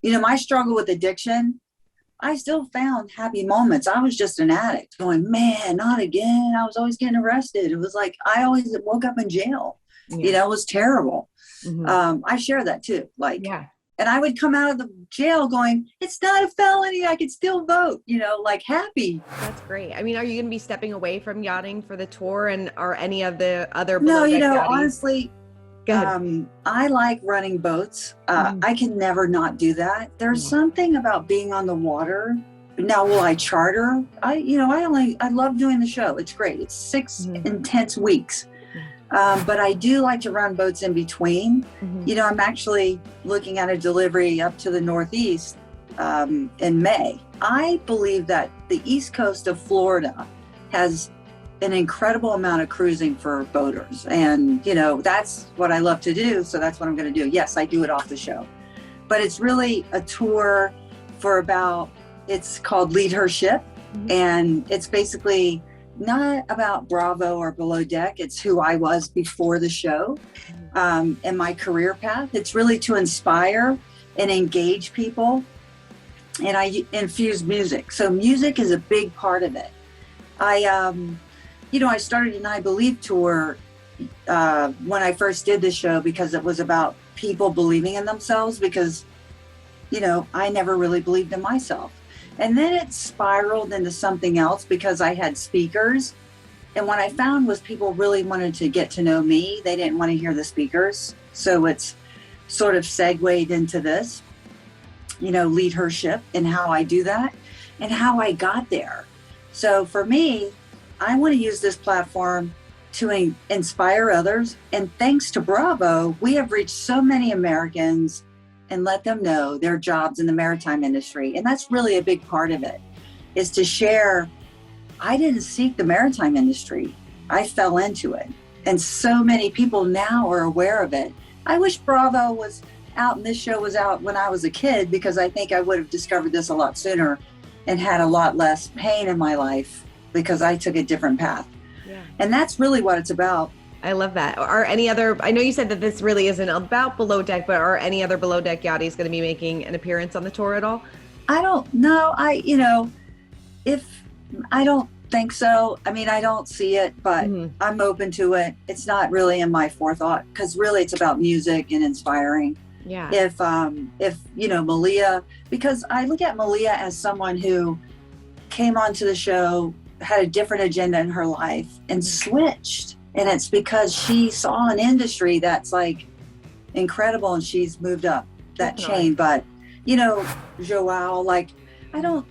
my struggle with addiction, I still found happy moments. I was just an addict going, man, not again. I was always getting arrested. It was like, I always woke up in jail. It was terrible. I share that too. Like, and I would come out of the jail going, it's not a felony. I could still vote, like happy. That's great. I mean, are you going to be stepping away from yachting for the tour, and are any of the other No, yachties? Honestly, I like running boats. I can never not do that. There's something about being on the water. Now, will I charter? I love doing the show. It's great. It's 6 intense weeks. But I do like to run boats in between. I'm actually looking at a delivery up to the Northeast in May. I believe that the East Coast of Florida has an incredible amount of cruising for boaters. And, that's what I love to do. So that's what I'm going to do. Yes, I do it off the show. But it's really a tour for it's called Lead Her Ship. And it's basically not about Bravo or Below Deck. It's who I was before the show and my career path. It's really to inspire and engage people. And I infuse music. So music is a big part of it. I started an I Believe tour when I first did the show because it was about people believing in themselves because, I never really believed in myself. And then it spiraled into something else because I had speakers. And what I found was people really wanted to get to know me. They didn't want to hear the speakers. So it's sort of segued into this, Lead Her Ship and how I do that and how I got there. So for me, I want to use this platform to inspire others. And thanks to Bravo, we have reached so many Americans and let them know their jobs in the maritime industry. And that's really a big part of it, is to share, I didn't seek the maritime industry. I fell into it. And so many people now are aware of it. I wish Bravo was out and this show was out when I was a kid, because I think I would have discovered this a lot sooner and had a lot less pain in my life because I took a different path. And that's really what it's about. I love that. Are any other, I know you said that this really isn't about Below Deck, but are any other Below Deck yachties going to be making an appearance on the tour at all? I don't know. I don't think so. I mean, I don't see it, but I'm open to it. It's not really in my forethought because really it's about music and inspiring. Yeah. If Malia, because I look at Malia as someone who came onto the show, had a different agenda in her life and switched. And it's because she saw an industry that's like incredible and she's moved up that chain. But, Joao, like, I don't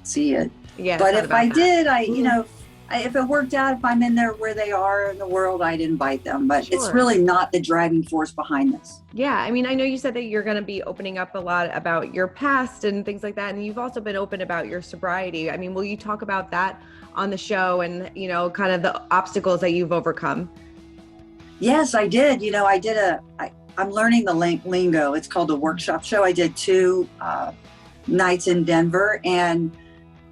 see it. Yeah. But if I did, if it worked out, if I'm in there where they are in the world, I'd invite them. But it's really not the driving force behind this. Yeah. I mean, I know you said that you're going to be opening up a lot about your past and things like that. And you've also been open about your sobriety. I mean, will you talk about that on the show and, kind of the obstacles that you've overcome? Yes, I did. I'm learning the lingo. It's called a workshop show. I did 2 nights in Denver, and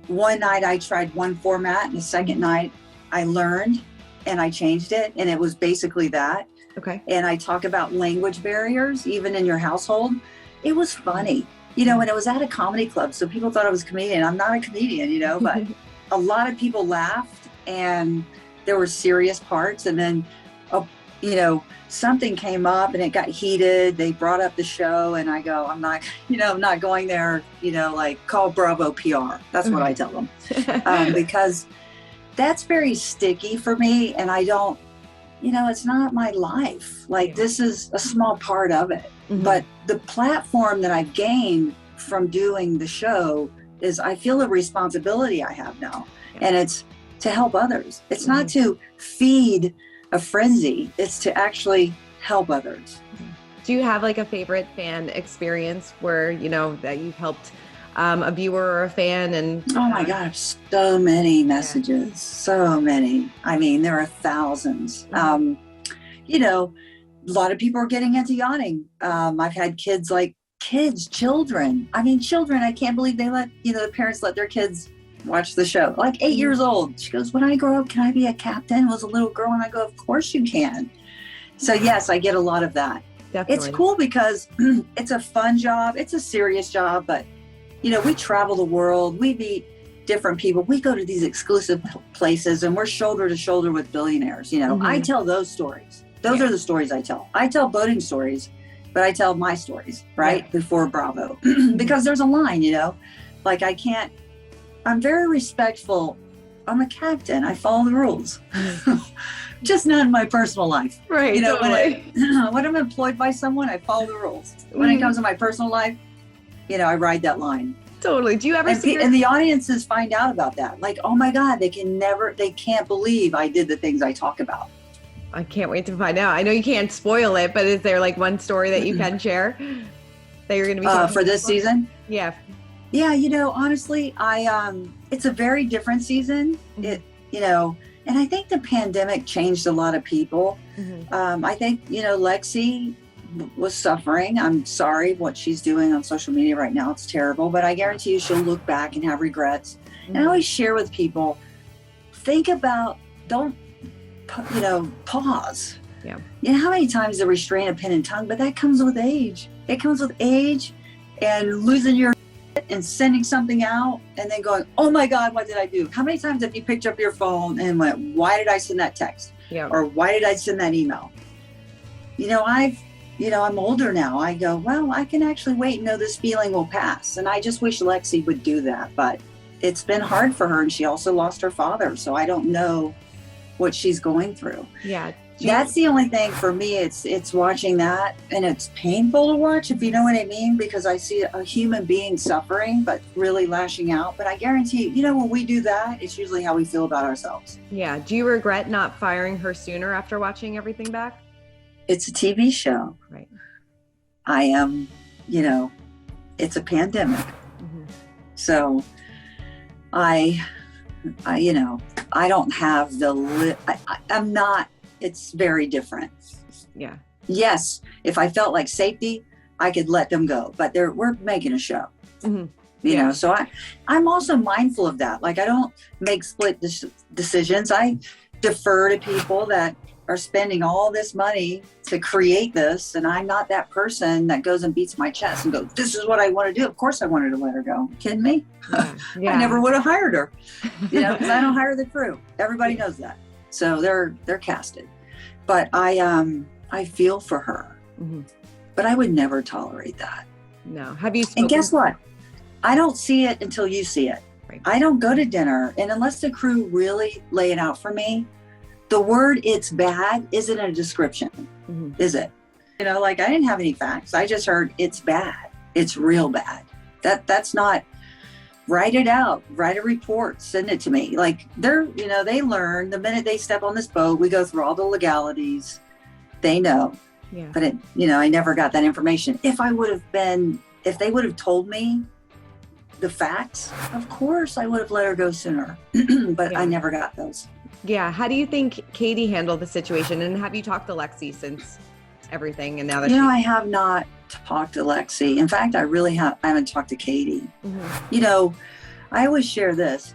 one night I tried one format, and the second night I learned and I changed it. And it was basically that. Okay. And I talk about language barriers, even in your household. It was funny, and it was at a comedy club. So people thought I was a comedian. I'm not a comedian, but a lot of people laughed and there were serious parts. And then, something came up and it got heated. They brought up the show and I go, I'm not going there, like call Bravo PR. That's what I tell them. Because that's very sticky for me. And I don't, it's not my life. Like this is a small part of it. But the platform that I've gained from doing the show is I feel a responsibility I have now. And it's to help others. It's not to feed a frenzy. It's to actually help others. Do you have like a favorite fan experience where, that you've helped a viewer or a fan? And oh my gosh, so many messages, so many. I mean, there are thousands. A lot of people are getting into yachting. I've had children. I can't believe they let, the parents let their kids watch the show. Like 8 years old. She goes, when I grow up, can I be a captain? I was a little girl. And I go, of course you can. So yes, I get a lot of that. Definitely. It's cool because it's a fun job. It's a serious job, but we travel the world. We meet different people. We go to these exclusive places and we're shoulder to shoulder with billionaires. I tell those stories. Those are the stories I tell. I tell boating stories, but I tell my stories, right? Before Bravo, because there's a line, like I'm very respectful. I'm a captain. I follow the rules, just not in my personal life. Right. Totally. When I'm employed by someone, I follow the rules. When it comes to my personal life, I ride that line. Totally. Do you ever and the audiences find out about that? Like, oh my God, they can't believe I did the things I talk about. I can't wait to find out. I know you can't spoil it, but is there like one story that you can share that you're going to be talking for this season? Yeah. Yeah. honestly, it's a very different season. And I think the pandemic changed a lot of people. I think, Lexi was suffering. I'm sorry what she's doing on social media right now. It's terrible, but I guarantee you she'll look back and have regrets. And I always share with people, don't pause. Yeah. How many times the restraint of pen and tongue, but that comes with age. It comes with age and losing your and sending something out and then going, oh my God, what did I do? How many times have you picked up your phone and went, why did I send that text? Yeah. Or why did I send that email? I'm older now. I go, well, I can actually wait and know this feeling will pass. And I just wish Lexi would do that, but it's been hard for her. And she also lost her father. So I don't know what she's going through. Yeah. That's the only thing for me. It's watching that, and it's painful to watch, if you know what I mean, because I see a human being suffering, but really lashing out. But I guarantee when we do that, it's usually how we feel about ourselves. Yeah. Do you regret not firing her sooner after watching everything back? It's a TV show. Right. I am, it's a pandemic. So I don't have I'm not, it's very different. Yeah. Yes. If I felt like safety, I could let them go, but we're making a show, so I'm also mindful of that. Like I don't make split decisions. I defer to people that are spending all this money to create this. And I'm not that person that goes and beats my chest and goes, this is what I want to do. Of course I wanted to let her go. Kidding me? Yeah. I never would have hired her, because I don't hire the crew. Everybody knows that. So they're casted, but I feel for her, but I would never tolerate that. No. Have you spoken? And guess what? I don't see it until you see it. Right. I don't go to dinner. And unless the crew really lay it out for me, the word "it's bad" isn't a description, is it? I didn't have any facts. I just heard it's bad. It's real bad. That's not. Write it out. Write a report. Send it to me. Like they learn the minute they step on this boat. We go through all the legalities. They know. Yeah. But I never got that information. If they would have told me the facts, of course I would have let her go sooner. But I never got those. Yeah. How do you think Kody handled the situation? And have you talked to Lexi since everything? And now that I have not talked to Lexi. In fact, I haven't talked to Kody. I always share this.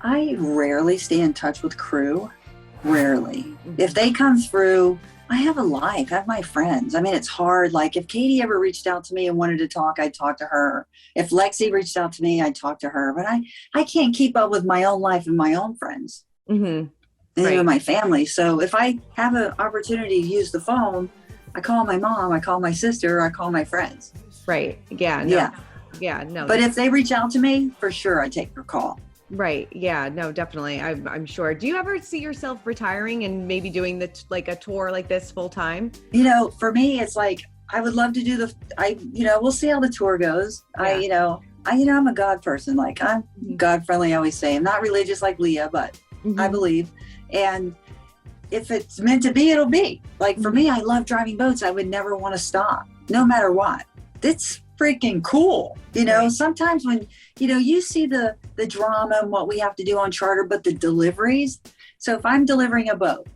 I rarely stay in touch with crew. Rarely. If they come through, I have a life. I have my friends. I mean, it's hard. Like if Kody ever reached out to me and wanted to talk, I'd talk to her. If Lexi reached out to me, I'd talk to her. But I can't keep up with my own life and my own friends. And even my family. So if I have an opportunity to use the phone, I call my mom, I call my sister, I call my friends. Right. Yeah. No. Yeah. No. But if they reach out to me, for sure, I take their call. Right. Yeah. No, definitely. I'm sure. Do you ever see yourself retiring and maybe doing a tour like this full time? For me, it's like, I would love to do we'll see how the tour goes. Yeah. I'm a God person. Like I'm God friendly. I always say I'm not religious like Leah, but I believe. And if it's meant to be, it'll be. Like for me, I love driving boats. I would never want to stop, no matter what. It's freaking cool. Sometimes when, you see the drama and what we have to do on charter, but the deliveries. So if I'm delivering a boat,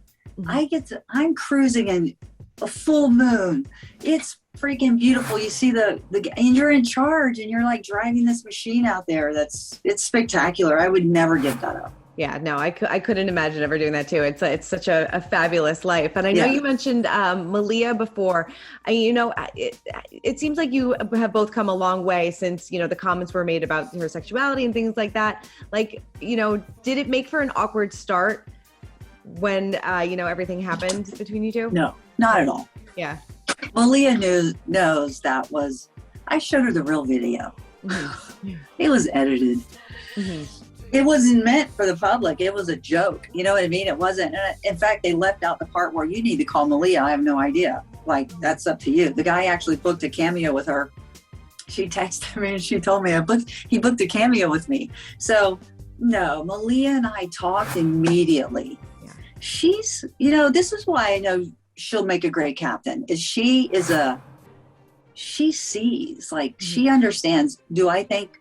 I'm cruising in a full moon. It's freaking beautiful. You see and you're in charge and you're like driving this machine out there. It's spectacular. I would never give that up. Yeah, no, I couldn't imagine ever doing that too. It's such a fabulous life. And I know you mentioned Malia before. It seems like you have both come a long way since, the comments were made about her sexuality and things like that. Like, did it make for an awkward start when, everything happened between you two? No, not at all. Yeah. Malia knows that I showed her the real video. Mm-hmm. It was edited. Mm-hmm. It wasn't meant for the public. It was a joke. You know what I mean? It wasn't. In fact, they left out the part where you need to call Malia. I have no idea. Like, that's up to you. The guy actually booked a cameo with her. She texted me and she told me he booked a cameo with me. So no, Malia and I talked immediately. Yeah. She's, this is why I know she'll make a great captain. She sees, like, she understands. Do I think,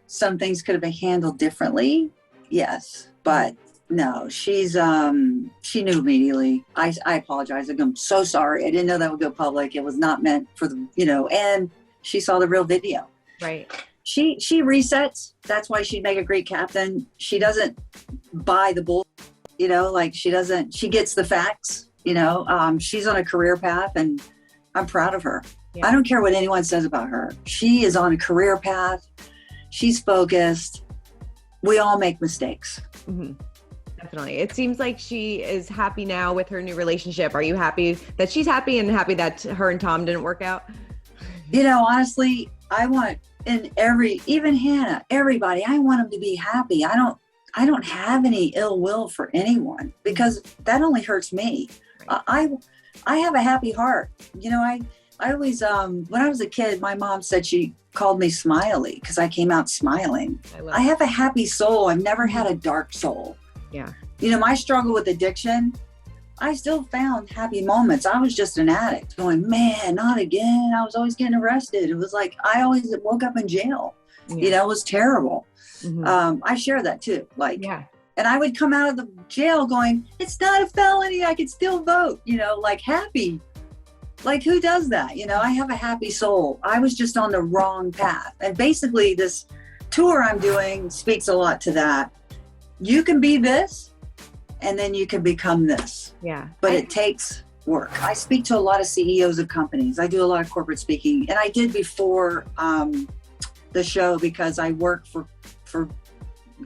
some things could have been handled differently? Yes, but no, she knew immediately. I apologize. I'm so sorry. I didn't know that would go public. It was not meant for and she saw the real video. Right. She resets. That's why she'd make a great captain. She doesn't buy the bull, she gets the facts, she's on a career path and I'm proud of her. Yeah. I don't care what anyone says about her. She is on a career path. She's focused. We all make mistakes. Mm-hmm. Definitely. It seems like she is happy now with her new relationship. Are you happy that she's happy and happy that her and Tom didn't work out? Honestly, I want, even Hannah, everybody, I want them to be happy. I don't have any ill will for anyone because that only hurts me. Right. I have a happy heart. I always, when I was a kid, my mom said she called me Smiley because I came out smiling. I have a happy soul. I've never had a dark soul. Yeah. My struggle with addiction, I still found happy moments. I was just an addict going, man, not again. I was always getting arrested. It was like, I always woke up in jail. Yeah. It was terrible. Mm-hmm. I share that too. And I would come out of the jail going, it's not a felony. I could still vote, happy. Like, who does that? I have a happy soul. I was just on the wrong path. And basically this tour I'm doing speaks a lot to that. You can be this, and then you can become this. Yeah. But it takes work. I speak to a lot of CEOs of companies. I do a lot of corporate speaking. And I did before the show because I work for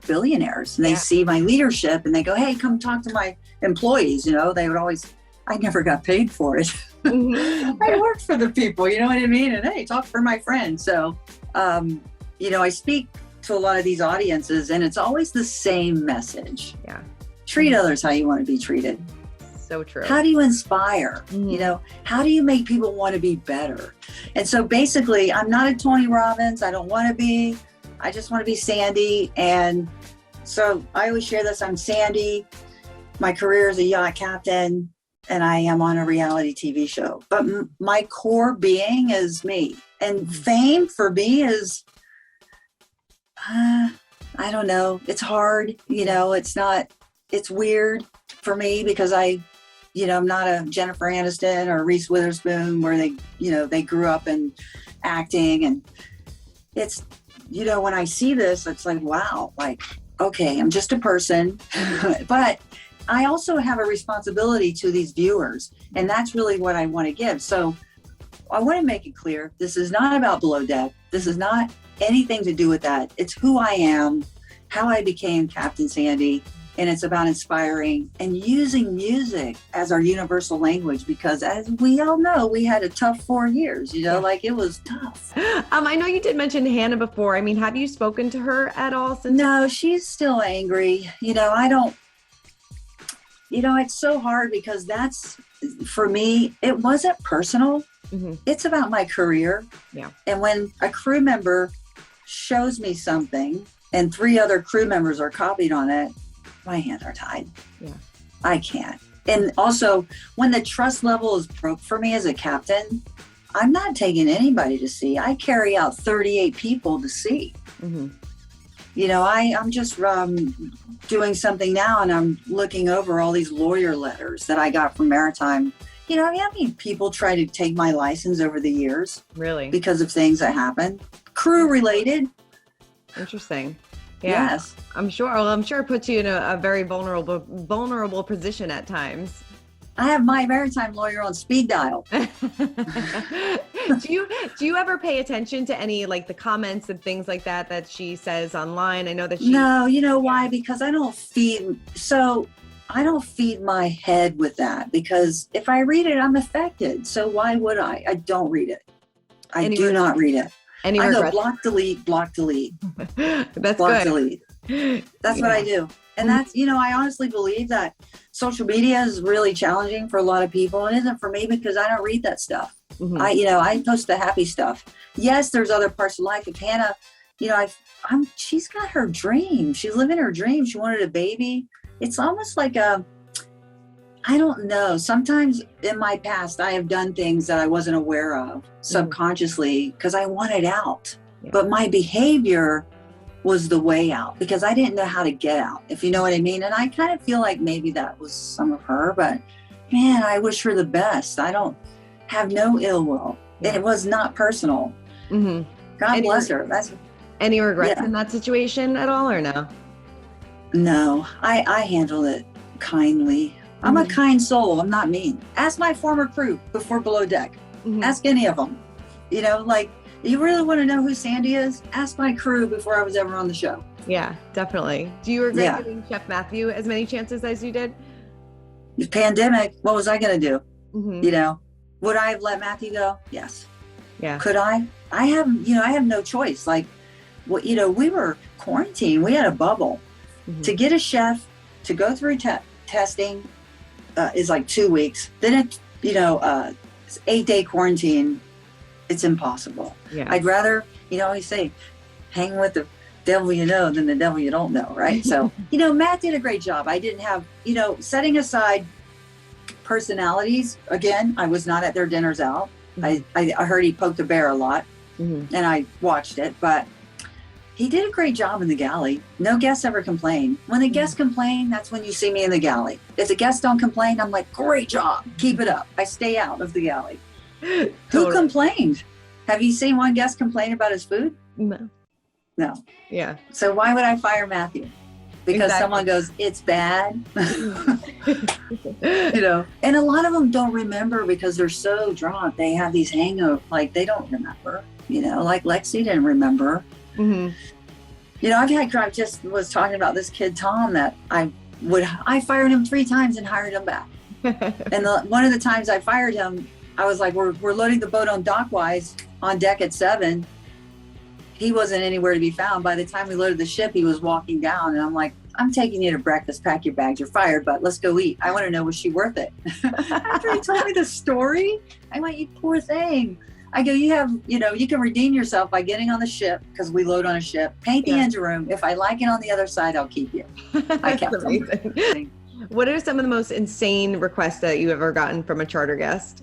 billionaires. And they see my leadership and they go, hey, come talk to my employees. They would always, I never got paid for it. I worked for the people, you know what I mean? And hey, talk for my friends. So, I speak to a lot of these audiences and it's always the same message. Yeah. Treat others how you want to be treated. So true. How do you inspire? Mm-hmm. How do you make people want to be better? And so basically, I'm not a Tony Robbins. I don't want to be. I just want to be Sandy. And so I always share this. I'm Sandy. My career is a yacht captain. And I am on a reality TV show. But my core being is me. And fame for me is, I don't know. It's hard. It's weird for me because I'm not a Jennifer Aniston or Reese Witherspoon where they grew up in acting. And it's, when I see this, it's like, wow, like, okay, I'm just a person. But I also have a responsibility to these viewers, and that's really what I want to give. So I want to make it clear, this is not about Below Deck. This is not anything to do with that. It's who I am, how I became Captain Sandy, and it's about inspiring and using music as our universal language because as we all know, we had a tough 4 years, it was tough. I know you did mention Hannah before. I mean, have you spoken to her at all since? No, she's still angry. It's so hard because for me, it wasn't personal. Mm-hmm. It's about my career. Yeah. And when a crew member shows me something and 3 other crew members are copied on it, my hands are tied. Yeah. I can't. And also, when the trust level is broke for me as a captain, I'm not taking anybody to sea. I carry out 38 people to sea. Mm-hmm. I'm just doing something now and I'm looking over all these lawyer letters that I got from Maritime. How many people try to take my license over the years? Really? Because of things that happen. Crew related. Interesting. Yeah, Yes. I'm sure. Well, I'm sure it puts you in a very vulnerable position at times. I have my maritime lawyer on speed dial. Do you ever pay attention to any like the comments and things like that she says online? I know that she. No, you know why? Because I don't feed my head with that, because if I read it, I'm affected. So why would I? I don't read it. I do not read it. I go block, delete, block, delete. That's block, good. delete. That's what I do. And that's, I honestly believe that social media is really challenging for a lot of people. It isn't for me because I don't read that stuff. Mm-hmm. I post the happy stuff. Yes, there's other parts of life. If Hannah, she's got her dream. She's living her dream. She wanted a baby. It's almost like I don't know. Sometimes in my past, I have done things that I wasn't aware of subconsciously because I wanted out. Yeah. But my behavior was the way out because I didn't know how to get out, if you know what I mean. And I kind of feel like maybe that was some of her, but man, I wish her the best. I don't have no ill will. Yeah. It was not personal. Mm-hmm. God bless her. Any regrets in that situation at all or no? No, I handled it kindly. I'm a kind soul. I'm not mean. Ask my former crew before Below Deck. Mm-hmm. Ask any of them. You really want to know who Sandy is? Ask my crew before I was ever on the show. Yeah, definitely. Do you regret giving Chef Mathew as many chances as you did? The pandemic, what was I going to do? Mm-hmm. Would I have let Mathew go? Yes. Yeah. Could I? I have no choice. We were quarantined. We had a bubble. Mm-hmm. To get a chef to go through testing is like 2 weeks. Then it's 8-day quarantine. It's impossible. Yeah. I'd rather, always say, hang with the devil you know than the devil you don't know, right? So, Matt did a great job. I didn't have, setting aside personalities. Again, I was not at their dinners out. Mm-hmm. I heard he poked the bear a lot, and I watched it, but he did a great job in the galley. No guests ever complain. When the guests complain, that's when you see me in the galley. If the guests don't complain, I'm like, great job. Keep it up. I stay out of the galley. Totally. Who complained? Have you seen one guest complain about his food? No. Yeah. So why would I fire Mathew? Because someone goes, it's bad. And a lot of them don't remember because they're so drunk. They have these hangovers, they don't remember, like Lexi didn't remember. Mm-hmm. I just was talking about this kid, Tom, that I fired him 3 times and hired him back. And one of the times I fired him, I was like, we're loading the boat on Dockwise on deck at 7. He wasn't anywhere to be found. By the time we loaded the ship, he was walking down. And I'm like, I'm taking you to breakfast, pack your bags, you're fired, but let's go eat. I want to know, was she worth it? After he told me the story, I went, you poor thing. I go, you can redeem yourself by getting on the ship, because we load on a ship, paint the engine room. If I like it on the other side, I'll keep you. I kept him. What are some of the most insane requests that you've ever gotten from a charter guest?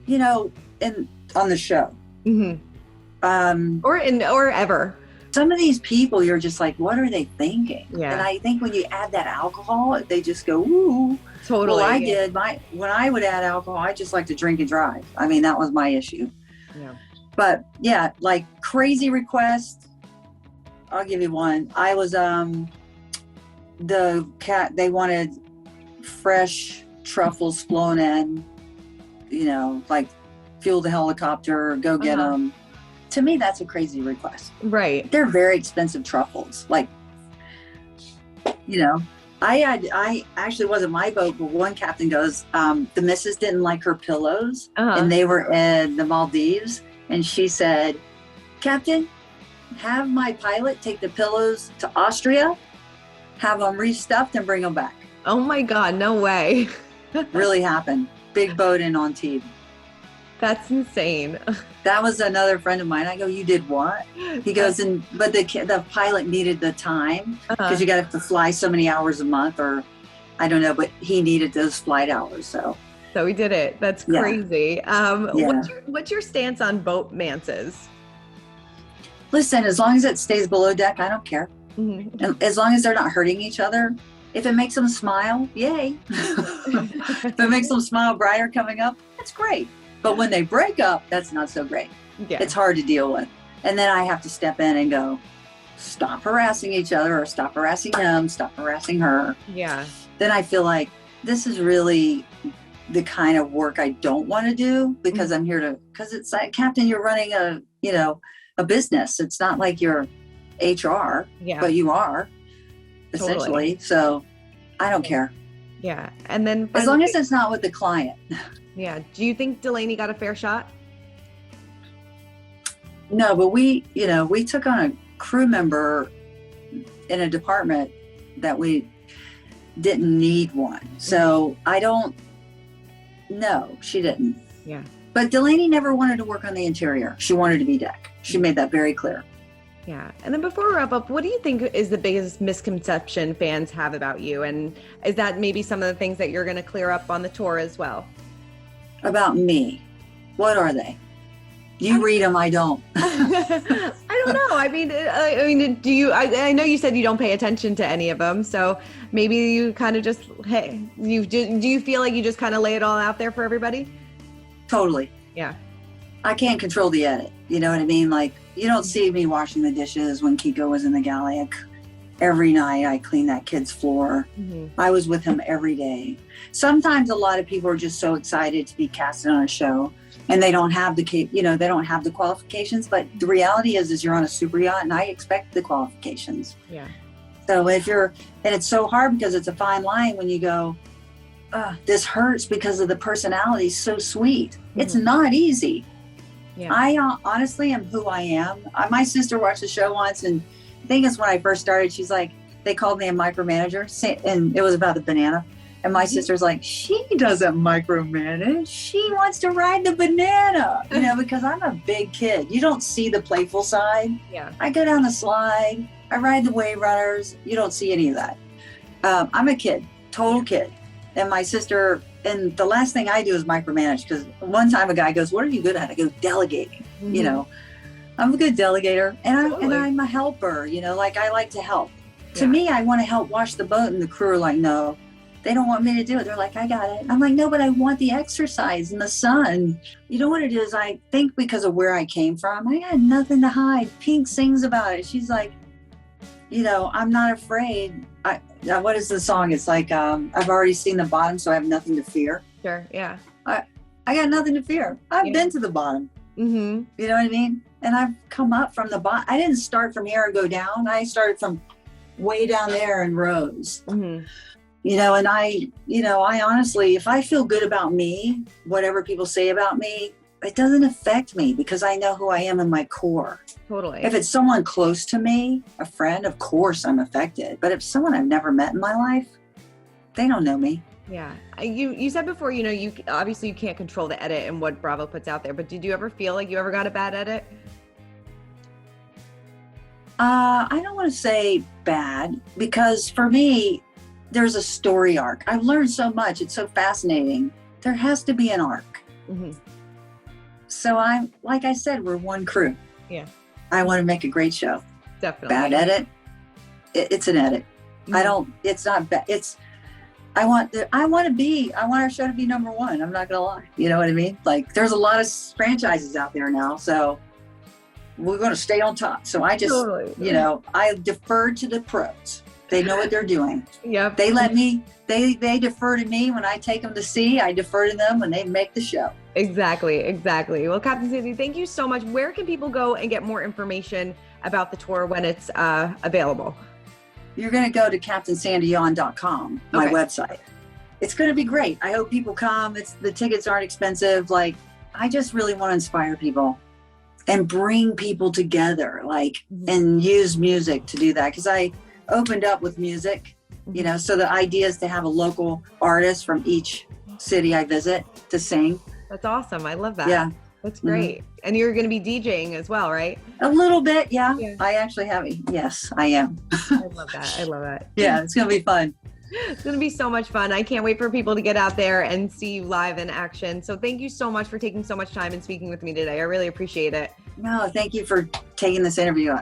On the show. Mm-hmm. Or ever. Some of these people, you're just like, what are they thinking? Yeah. And I think when you add that alcohol, they just go, ooh. Totally. Well, when I would add alcohol, I just like to drink and drive. I mean, that was my issue. Yeah. But yeah, crazy requests. I'll give you one. I was, they wanted fresh truffles flown in, fuel the helicopter, go get them. To me, that's a crazy request. Right. They're very expensive truffles. I actually wasn't my boat, but one captain goes, the missus didn't like her pillows, and they were in the Maldives. And she said, Captain, have my pilot take the pillows to Austria, have them restuffed and bring them back. Oh my God, no way. Really happened. Big boat in Antibes. That's insane. That was another friend of mine. I go, you did what? He goes, but the pilot needed the time because you got to fly so many hours a month, or I don't know, but he needed those flight hours. So we did it. That's crazy. What's your stance on boat mances? Listen, as long as it stays below deck, I don't care. Mm-hmm. And as long as they're not hurting each other. If it makes them smile, yay. If it makes them smile brighter coming up, that's great. But when they break up, that's not so great. Yeah. It's hard to deal with. And then I have to step in and go, stop harassing each other, or stop harassing him, stop harassing her, Yeah. then I feel like this is really the kind of work I don't want to do, because I'm here to, because it's like, Captain, you're running a, you know, a business. It's not like you're HR, but you are essentially. Totally. So I don't care. Yeah. And then As long as it's not with the client. Yeah. Do you think Delaney got a fair shot? No, but we took on a crew member in a department that we didn't need one. So I don't know. She didn't. Yeah. But Delaney never wanted to work on the interior. She wanted to be deck. She made that very clear. Yeah. And then before we wrap up, what do you think is the biggest misconception fans have about you? And is that maybe some of the things that you're going to clear up on the tour as well? About me? What are they? You read them, I don't. I don't know. I mean, do you, I know you said you don't pay attention to any of them. So maybe you kind of just, hey, do you feel like you just kind of lay it all out there for everybody? Totally. Yeah. I can't control the edit. You know what I mean? Like, you don't see me washing the dishes when Kiko was in the galley. Every night I clean that kid's floor. Mm-hmm. I was with him every day. Sometimes a lot of people are just so excited to be casted on a show, and they don't have they don't have the qualifications. But the reality is you're on a super yacht, and I expect the qualifications. Yeah. So and it's so hard, because it's a fine line when you go, this hurts because of the personality so sweet. Mm-hmm. It's not easy. Yeah. I honestly am who I am. My sister watched the show once, and I think it's when I first started, she's like, they called me a micromanager, and it was about the banana. And my sister's like, she doesn't micromanage. She wants to ride the banana, because I'm a big kid. You don't see the playful side. Yeah. I go down the slide. I ride the wave runners. You don't see any of that. I'm a kid, total kid. And my sister, and the last thing I do is micromanage, because one time a guy goes, what are you good at? I go, delegating. Mm-hmm. I'm a good delegator, and I'm a helper, like I like to help. Yeah. To me, I want to help wash the boat, and the crew are like, no, they don't want me to do it. They're like, I got it. I'm like, no, but I want the exercise and the sun. You know what it is? I think because of where I came from, I had nothing to hide. Pink sings about it. She's like, I'm not afraid. What is the song? It's like, I've already seen the bottom, so I have nothing to fear. Sure, yeah. I got nothing to fear. I've been to the bottom. Mm-hmm. You know what I mean? And I've come up from the bottom. I didn't start from here and go down. I started from way down there and rose. Mm-hmm. And I honestly, if I feel good about me, whatever people say about me, it doesn't affect me, because I know who I am in my core. Totally. If it's someone close to me, a friend, of course I'm affected. But if someone I've never met in my life, they don't know me. Yeah. You said before, you obviously you can't control the edit and what Bravo puts out there, but did you ever feel like you ever got a bad edit? I don't want to say bad, because for me, there's a story arc. I've learned so much. It's so fascinating. There has to be an arc. Mm-hmm. So like I said, we're one crew. Yeah. I want to make a great show. Definitely. Bad edit. It's an edit. Mm-hmm. It's not bad. I want our show to be number one. I'm not going to lie. You know what I mean? Like, there's a lot of franchises out there now. So we're going to stay on top. So I just, I defer to the pros. They know what they're doing. Yep. They let me, they defer to me when I take them to sea. I defer to them when they make the show. Exactly. Well, Captain Sandy, thank you so much. Where can people go and get more information about the tour when it's available? You're going to go to CaptainSandyYawn.com, my website. It's going to be great. I hope people come. The tickets aren't expensive. Like, I just really want to inspire people and bring people together, and use music to do that. Because I opened up with music, so the idea is to have a local artist from each city I visit to sing. That's awesome. I love that. Yeah. That's great. Mm-hmm. And you're going to be DJing as well, right? A little bit, yeah. I actually have. Yes, I am. I love that. Yeah, it's going to be fun. It's going to be so much fun. I can't wait for people to get out there and see you live in action. So thank you so much for taking so much time and speaking with me today. I really appreciate it. No, thank you for taking this interview.